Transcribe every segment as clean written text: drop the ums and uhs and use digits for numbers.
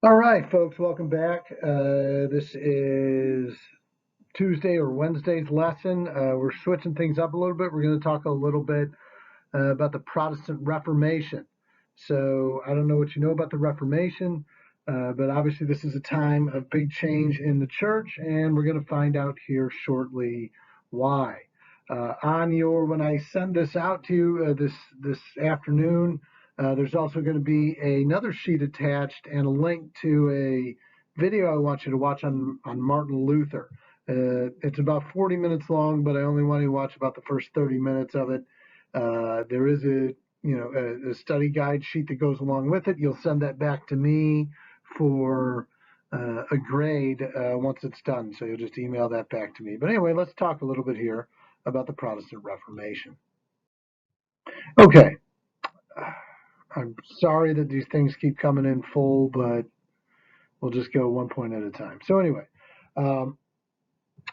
All right, folks, welcome back. This is Tuesday or Wednesday's lesson. We're switching things up a little bit. We're going to talk a little bit about the Protestant Reformation. So, I don't know what you know about the Reformation, but obviously, this is a time of big change in the church, and we're going to find out here shortly why. When I send this out to you this afternoon, there's also going to be another sheet attached and a link to a video I want you to watch on Martin Luther. It's about 40 minutes long, but I only want you to watch about the first 30 minutes of it. There is a study guide sheet that goes along with it. You'll send that back to me for a grade once it's done. So you'll just email that back to me. But anyway, let's talk a little bit here about the Protestant Reformation. Okay, I'm sorry that these things keep coming in full, but we'll just go one point at a time. So anyway, um,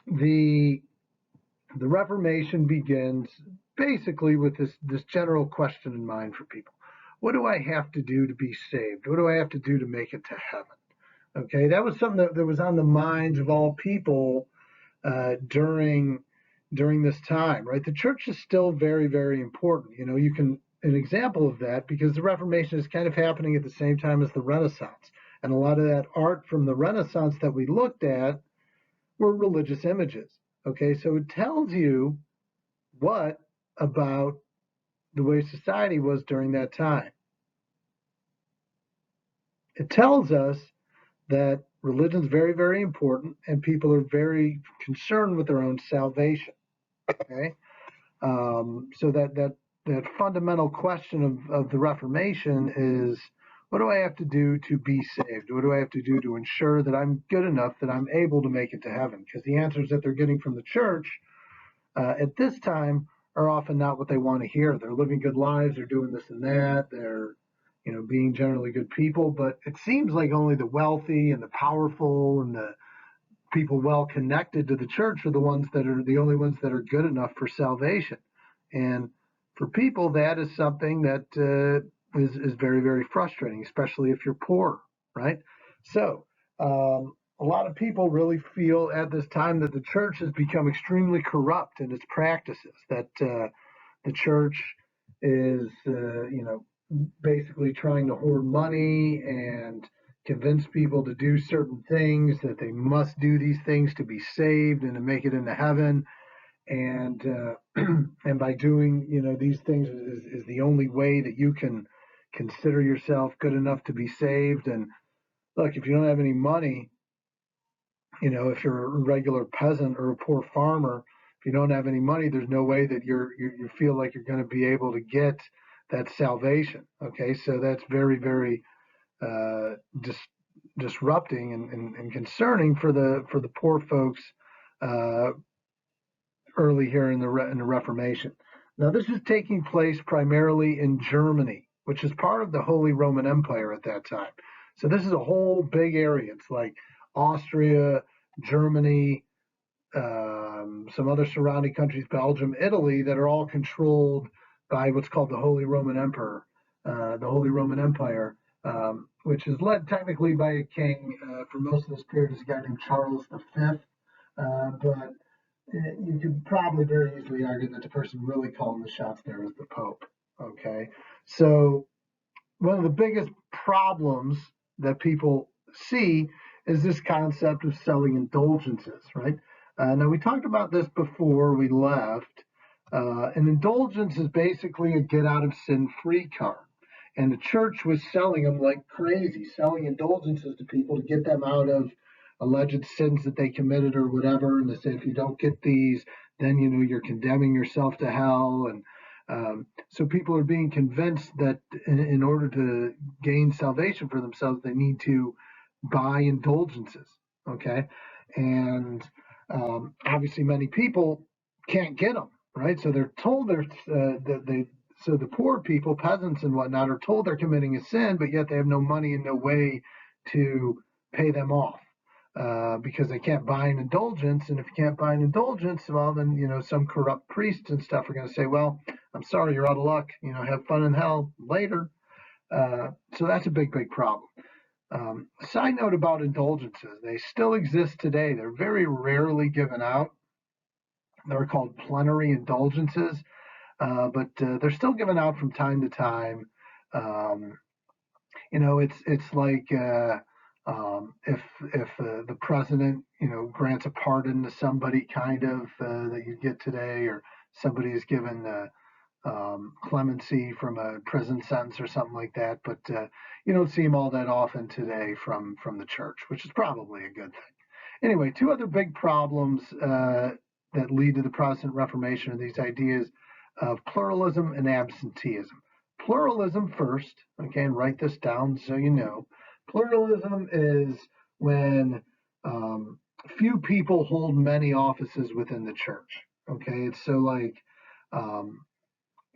the the Reformation begins basically with this general question in mind for people. What do I have to do to be saved? What do I have to do to make it to heaven? Okay, that was something that was on the minds of all people during this time, right? The church is still very, very important. You can an example of that because the Reformation is kind of happening at the same time as the Renaissance, and a lot of that art from the Renaissance that we looked at were religious images. Okay, so it tells you what about the way society was during that time. It tells us that religion is very, very important, and people are very concerned with their own salvation. Okay, so that fundamental question of the Reformation is, what do I have to do to be saved? What do I have to do to ensure that I'm good enough that I'm able to make it to heaven? Because the answers that they're getting from the church at this time are often not what they want to hear. They're living good lives, they're doing this and that, they're being generally good people, but it seems like only the wealthy and the powerful and the people well connected to the church are the only ones that are good enough for salvation. And for people, that is something that is very, very frustrating, especially if you're poor, right? So, a lot of people really feel at this time that the church has become extremely corrupt in its practices, that the church is, basically trying to hoard money and convince people to do certain things, that they must do these things to be saved and to make it into heaven. And and by doing these things is the only way that you can consider yourself good enough to be saved. And look, if you don't have any money, if you're a regular peasant or a poor farmer, if you don't have any money, there's no way that you feel like you're going to be able to get that salvation. Okay, so that's very, very uh, dis- disrupting and concerning for the poor folks uh, early here in the Reformation. Now, this is taking place primarily in Germany, which is part of the Holy Roman Empire at that time. So this is a whole big area. It's like Austria, Germany, some other surrounding countries, Belgium, Italy, that are all controlled by what's called the Holy Roman Emperor, the Holy Roman Empire, which is led technically by a king. For most of this period, is a guy named Charles V. But you could probably very easily argue that the person really calling the shots there is the Pope. Okay, so one of the biggest problems that people see is this concept of selling indulgences, right? Now, we talked about this before we left. An indulgence is basically a get out of sin free card. And the church was selling them like crazy, selling indulgences to people to get them out of alleged sins that they committed or whatever. And they say, if you don't get these, then you're condemning yourself to hell. And so people are being convinced that in order to gain salvation for themselves, they need to buy indulgences. Okay, and obviously many people can't get them, right? So they're told that they. So the poor people, peasants and whatnot, are told they're committing a sin, but yet they have no money and no way to pay them off because they can't buy an indulgence. And if you can't buy an indulgence, well, then some corrupt priests and stuff are going to say, "Well, I'm sorry, you're out of luck. Have fun in hell later." So that's a big, big problem. Side note about indulgences, they still exist today. They're very rarely given out. They're called plenary indulgences, but they're still given out from time to time. Um, it's like if the president grants a pardon to somebody, kind of that you get today, or somebody is given clemency from a prison sentence or something like that. But you don't see them all that often today from the church, which is probably a good thing. Anyway, two other big problems that lead to the Protestant Reformation are these ideas of pluralism and absenteeism. Pluralism first, okay, and write this down so you know. Pluralism is when few people hold many offices within the church. Okay, it's so like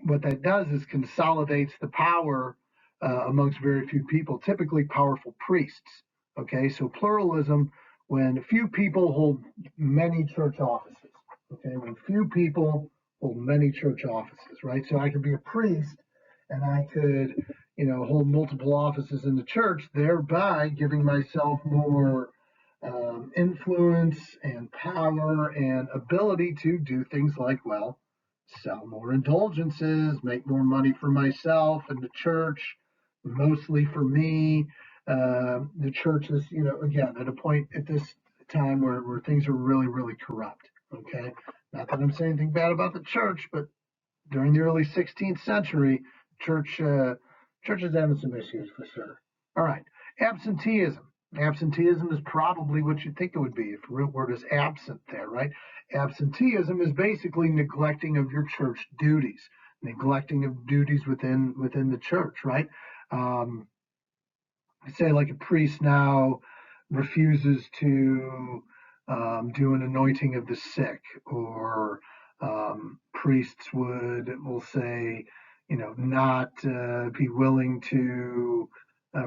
what that does is consolidates the power amongst very few people, typically powerful priests. Okay, so pluralism, when few people hold many church offices. Okay, when few people hold many church offices, right? So I could be a priest and I could, hold multiple offices in the church, thereby giving myself more influence and power and ability to do things like, well, sell more indulgences, make more money for myself and the church, mostly for me. The church is, again, at a point at this time where things are really, really corrupt. Okay. Not that I'm saying anything bad about the church, but during the early 16th century, church churches having some issues for sure. All right. Absenteeism. Absenteeism is probably what you'd think it would be if the root word is absent there, right? Absenteeism is basically neglecting of your church duties, neglecting of duties within the church, right? Um, say like a priest now refuses to do an anointing of the sick, or priests will say, not be willing to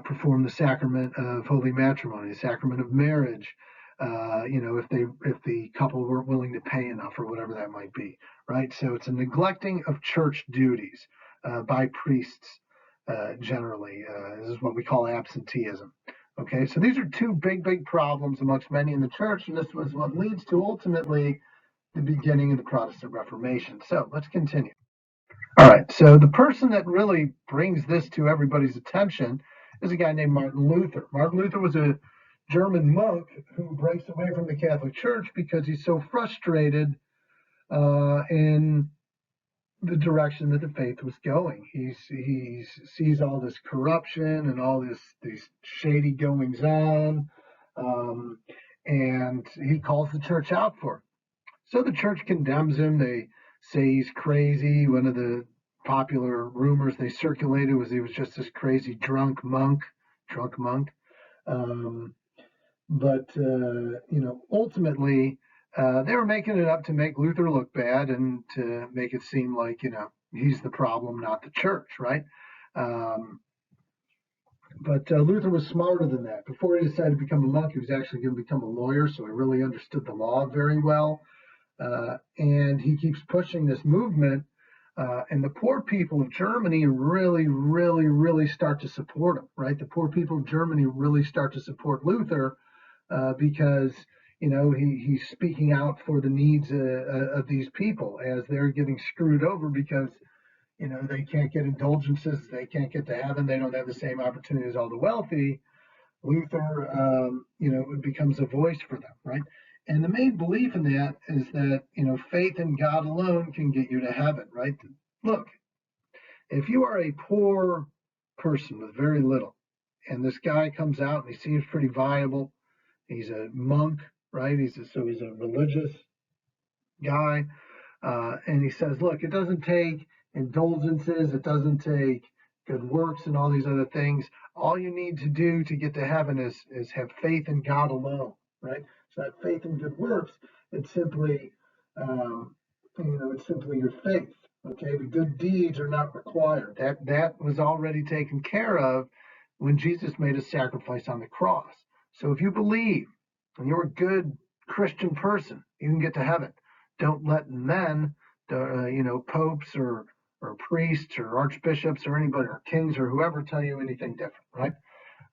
perform the sacrament of holy matrimony, the sacrament of marriage. If the couple weren't willing to pay enough or whatever that might be, right? So it's a neglecting of church duties by priests generally. This is what we call absenteeism. Okay, so these are two big problems amongst many in the church, and this was what leads to ultimately the beginning of the Protestant Reformation. So let's continue. All right, so the person that really brings this to everybody's attention is a guy named Martin Luther. Martin Luther was a German monk who breaks away from the Catholic Church because he's so frustrated in the direction that the faith was going. He sees all this corruption and all these shady goings on, um, and he calls the church out for it. So the church condemns him. They say he's crazy. One of the popular rumors they circulated was he was just this crazy drunk monk. Um, but ultimately, they were making it up to make Luther look bad and to make it seem like he's the problem, not the church, right? Um, but Luther was smarter than that. Before he decided to become a monk, he was actually going to become a lawyer, so he really understood the law very well. And he keeps pushing this movement. And the poor people of Germany really start to support him, right? The poor people of Germany really start to support Luther because he's speaking out for the needs of these people as they're getting screwed over because they can't get indulgences, they can't get to heaven, they don't have the same opportunity as all the wealthy. Luther, it becomes a voice for them, right? And the main belief in that is that faith in God alone can get you to heaven, right? Look, if you are a poor person with very little, and this guy comes out and he seems pretty viable, he's a monk, right? So he's a religious guy, and he says, look, it doesn't take indulgences, it doesn't take good works and all these other things. All you need to do to get to heaven is have faith in God alone, right? So that faith in good works, it's simply, it's simply your faith. Okay, the good deeds are not required. That was already taken care of when Jesus made a sacrifice on the cross. So if you believe and you're a good Christian person, you can get to heaven. Don't let men, popes or priests or archbishops or anybody or kings or whoever tell you anything different, right?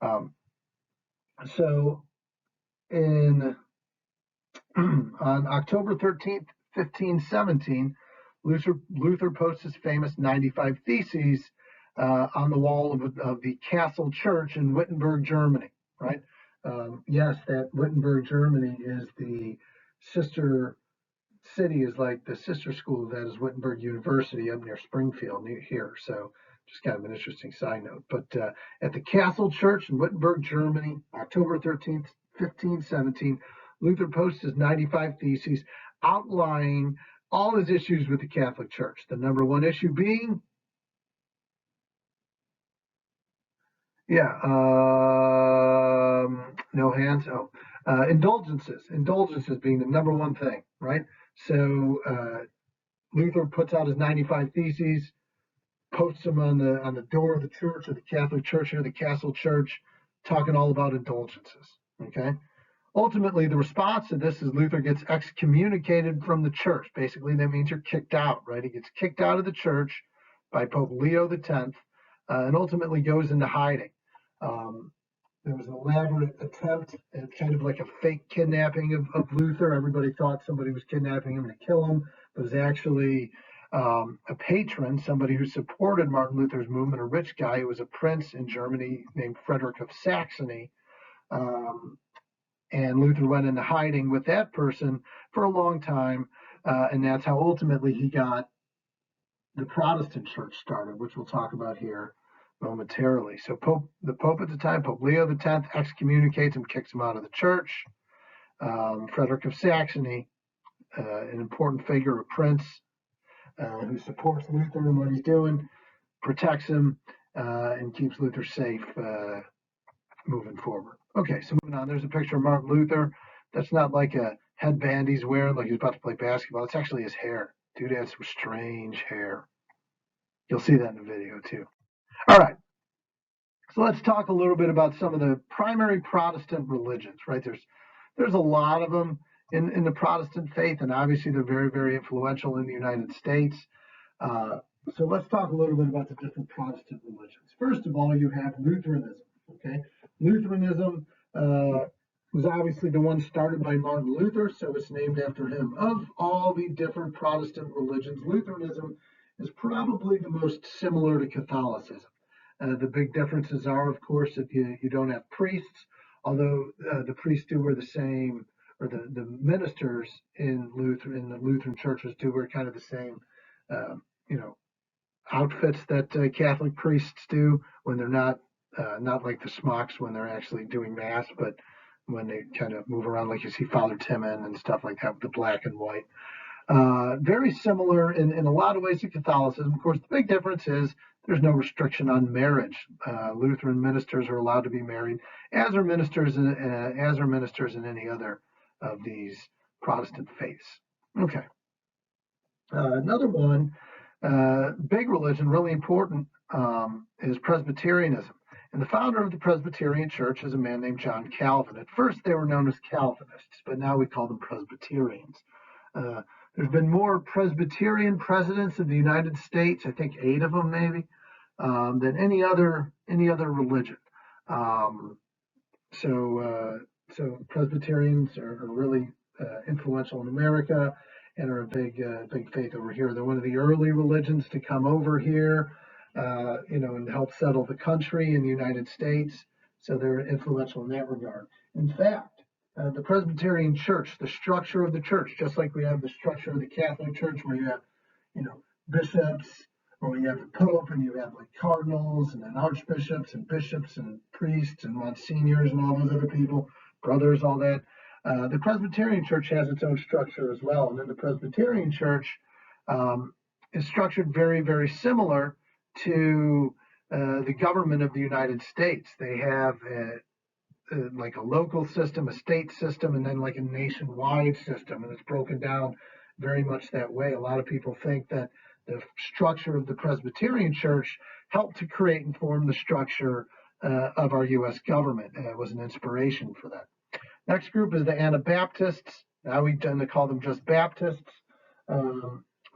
Um, So in on October 13th, 1517, Luther posts his famous 95 Theses on the wall of the Castle Church in Wittenberg, Germany, right? Yes, that Wittenberg, Germany is the sister city, is like the sister school of that is Wittenberg University up near Springfield, near here. So just kind of an interesting side note. But at the Castle Church in Wittenberg, Germany, October 13th, 1517, Luther posts his 95 Theses outlining all his issues with the Catholic Church. The number one issue being, no hands. Oh, indulgences being the number one thing, right? So Luther puts out his 95 Theses, posts them on the door of the church, or the Catholic Church, or the Castle Church, talking all about indulgences. Okay. Ultimately, the response to this is Luther gets excommunicated from the church. Basically, that means you're kicked out, right? He gets kicked out of the church by Pope Leo X, and ultimately goes into hiding. Um, there was an elaborate attempt at kind of like a fake kidnapping of Luther. Everybody thought somebody was kidnapping him to kill him, but it was actually a patron, somebody who supported Martin Luther's movement, a rich guy who was a prince in Germany named Frederick of Saxony. Um, and Luther went into hiding with that person for a long time, and that's how ultimately he got the Protestant church started, which we'll talk about here momentarily. So the Pope at the time, Pope Leo X, excommunicates him, kicks him out of the church. Frederick of Saxony, an important figure, a prince who supports Luther and what he's doing, protects him, and keeps Luther safe moving forward. Okay, so moving on, there's a picture of Martin Luther. That's not like a headband he's wearing like he's about to play basketball. It's actually his hair. Dude has some strange hair. You'll see that in the video too. All right, so let's talk a little bit about some of the primary Protestant religions, right? There's a lot of them in the Protestant faith, and obviously they're very, very influential in the United States. So let's talk a little bit about the different Protestant religions. First of all, you have Lutheranism. Okay, Lutheranism was obviously the one started by Martin Luther, so it's named after him. Of all the different Protestant religions, Lutheranism is probably the most similar to Catholicism. The big differences are, of course, that you don't have priests, although the priests do wear the same, or the ministers in the Lutheran churches do wear kind of the same, you know, outfits that Catholic priests do when they're not like the smocks when they're actually doing mass, but when they kind of move around, like you see Father Timon and stuff like that, the black and white. Very similar in a lot of ways to Catholicism. Of course, the big difference is there's no restriction on marriage. Lutheran ministers are allowed to be married, as are ministers in any other of these Protestant faiths. Okay. Another one, big religion, really important, is Presbyterianism. And the founder of the Presbyterian Church is a man named John Calvin. At first, they were known as Calvinists, but now we call them Presbyterians. There's been more Presbyterian presidents in the United States, I think 8 of them maybe, than any other religion. So Presbyterians are really influential in America and are a big faith over here. They're one of the early religions to come over here, and help settle the country in the United States. So they're influential in that regard. In fact, the Presbyterian Church, the structure of the church, just like we have the structure of the Catholic Church, where you have, bishops, or you have the Pope, and you have like cardinals, and then archbishops, and bishops, and priests, and monsignors, and all those other people, brothers, all that. The Presbyterian Church has its own structure as well, and then the Presbyterian Church is structured very, very similar to the government of the United States. They have like a local system, a state system, and then like a nationwide system, and it's broken down very much that way. A lot of people think that the structure of the Presbyterian Church helped to create and form the structure of our U.S. government, and it was an inspiration for that. Next group is the Anabaptists. Now we tend to call them just Baptists.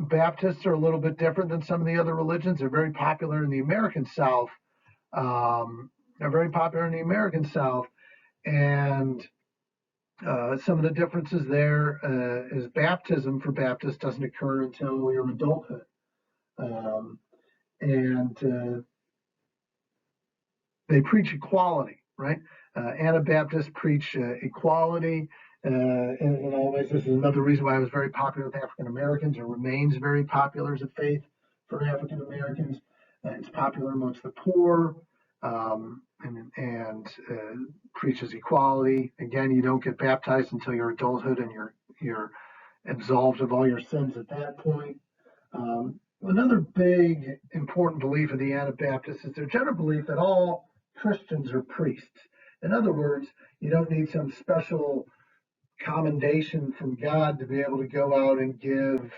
Baptists are a little bit different than some of the other religions. They're very popular in the American South. And some of the differences there is baptism for Baptists doesn't occur until your adulthood. Um, and they preach equality, right? Anabaptists preach equality. In all ways, this is another reason why it was very popular with African Americans, or remains very popular as a faith for African Americans. It's popular amongst the poor, and preaches equality. Again, you don't get baptized until your adulthood, and you're absolved of all your sins at that point. Another big important belief of the Anabaptists is their general belief that all Christians are priests. In other words, you don't need some special commendation from God to be able to go out and give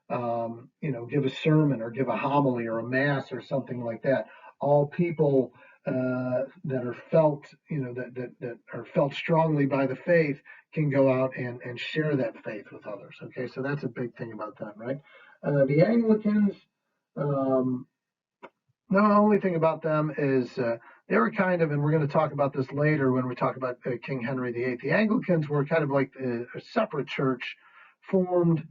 a sermon or give a homily or a mass or something like that. All people that are felt, that are felt strongly by the faith can go out and share that faith with others. Okay, so that's a big thing about them, right? The Anglicans, um, the only thing about them is they were kind of, and we're going to talk about this later when we talk about King Henry VIII. The Anglicans were kind of like a separate church formed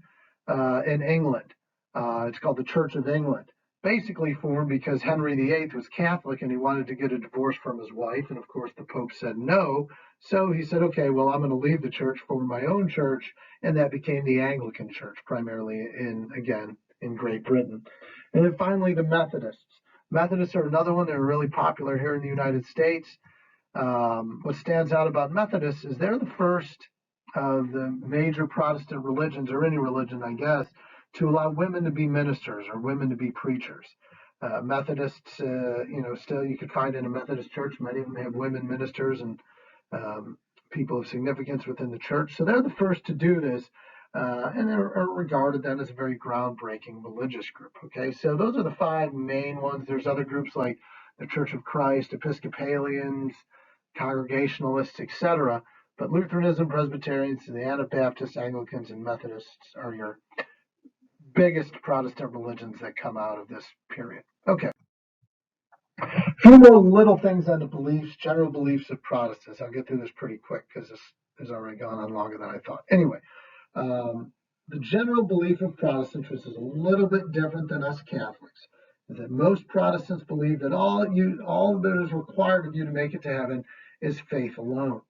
in England. It's called the Church of England. Basically formed because Henry VIII was Catholic and he wanted to get a divorce from his wife. And of course, the Pope said no. So he said, okay, well, I'm going to leave the church, form my own church. And that became the Anglican Church, primarily in Great Britain. And then finally, the Methodists. Methodists are another one. They're really popular here in the United States. What stands out about Methodists is they're the first of the major Protestant religions, or any religion, I guess, to allow women to be ministers or women to be preachers. Methodists, still you could find in a Methodist church, many of them have women ministers and people of significance within the church. So they're the first to do this. And they're regarded then as a very groundbreaking religious group. Okay, so those are the five main ones. There's other groups like the Church of Christ, Episcopalians, Congregationalists, etc. But Lutheranism, Presbyterians, the Anabaptists, Anglicans, and Methodists are your biggest Protestant religions that come out of this period. Okay. A few more little things on the beliefs, general beliefs of Protestants. I'll get through this pretty quick because this has already gone on longer than I thought. Anyway, the general belief of Protestants, which is a little bit different than us Catholics, is that most Protestants believe that all that is required of you to make it to heaven is faith alone.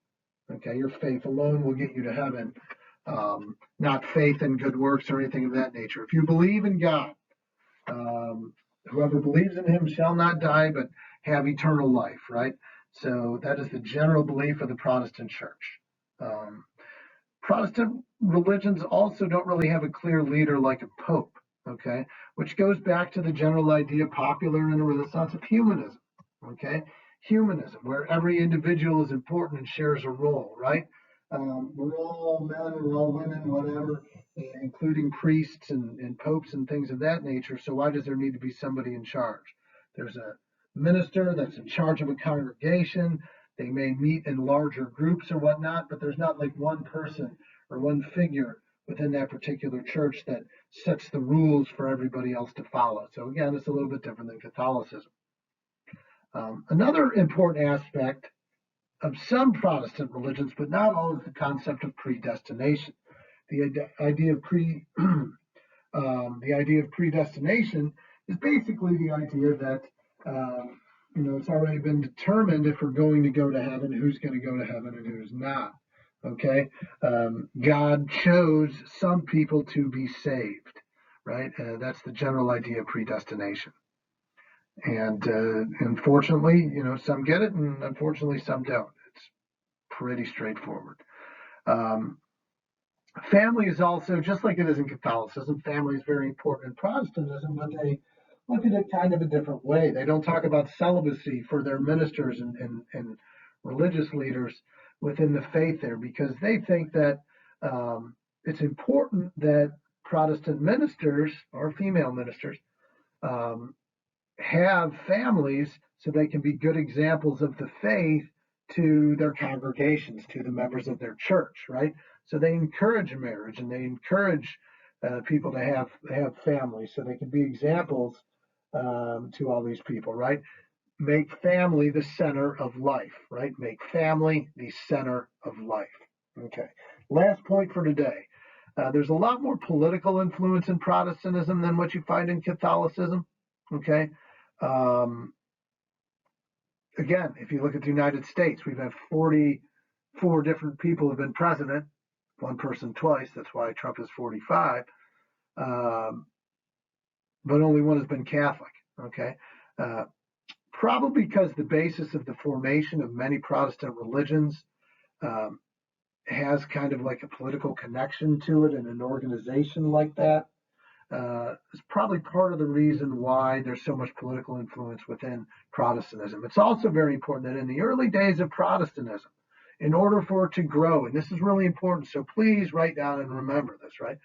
Okay, your faith alone will get you to heaven, not faith in good works or anything of that nature. If you believe in God, whoever believes in him shall not die but have eternal life, right? So that is the general belief of the Protestant church. Protestant religions also don't really have a clear leader like a pope, okay? Which goes back to the general idea popular in the Renaissance of humanism, okay? Humanism, where every individual is important and shares a role, right? We're all men, we're all women, whatever, including priests and popes and things of that nature. So why does there need to be somebody in charge? There's a minister that's in charge of a congregation. They may meet in larger groups or whatnot, but there's not like one person or one figure within that particular church that sets the rules for everybody else to follow. So again, it's a little bit different than Catholicism. Another important aspect of some Protestant religions, but not all, is the concept of predestination. The idea of the idea of predestination is basically the idea that it's already been determined if we're going to go to heaven, who's going to go to heaven and who's not. Okay, God chose some people to be saved, right? That's the general idea of predestination. And unfortunately, some get it, and unfortunately, some don't. It's pretty straightforward. Family is also, just like it is in Catholicism, family is very important in Protestantism, but they look at it kind of a different way. They don't talk about celibacy for their ministers and religious leaders within the faith there, because they think that it's important that Protestant ministers, or female ministers, have families so they can be good examples of the faith to their congregations, to the members of their church, right? So they encourage marriage and they encourage people to have families so they can be examples to all these people, right? make family the center of life, right? Make family the center of life. Okay. Last point for today. There's a lot more political influence in Protestantism than what you find in Catholicism. Okay. Um, Again, if you look at the United States, we've had 44 different people have been president, one person twice. That's why Trump is 45. Um, but only one has been Catholic. Okay. Uh, Probably because the basis of the formation of many Protestant religions um, has kind of like a political connection to it, and an organization like that is probably part of the reason why there's so much political influence within Protestantism. It's also very important that in the early days of Protestantism, in order for it to grow, and this is really important, so please write down and remember this, right?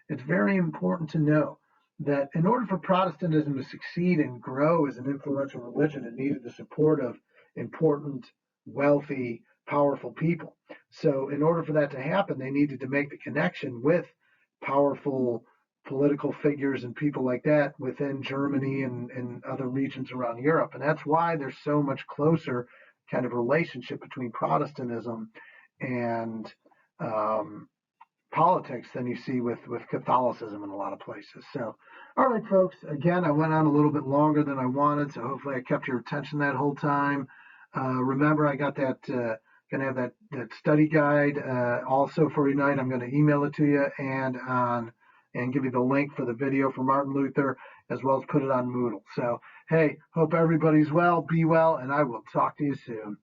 It's very important to know that in order for Protestantism to succeed and grow as an influential religion, it needed the support of important, wealthy, powerful people. So, in order for that to happen, they needed to make the connection with powerful political figures and people like that within Germany and other regions around Europe. And that's why there's so much closer kind of relationship between Protestantism and um, politics than you see with Catholicism in a lot of places. So, all right, folks. Again, I went on a little bit longer than I wanted, so hopefully I kept your attention that whole time. Remember, I got that. Gonna have that study guide also for you tonight. I'm going to email it to you and give you the link for the video for Martin Luther, as well as put it on Moodle. So, hey, hope everybody's well, be well, and I will talk to you soon.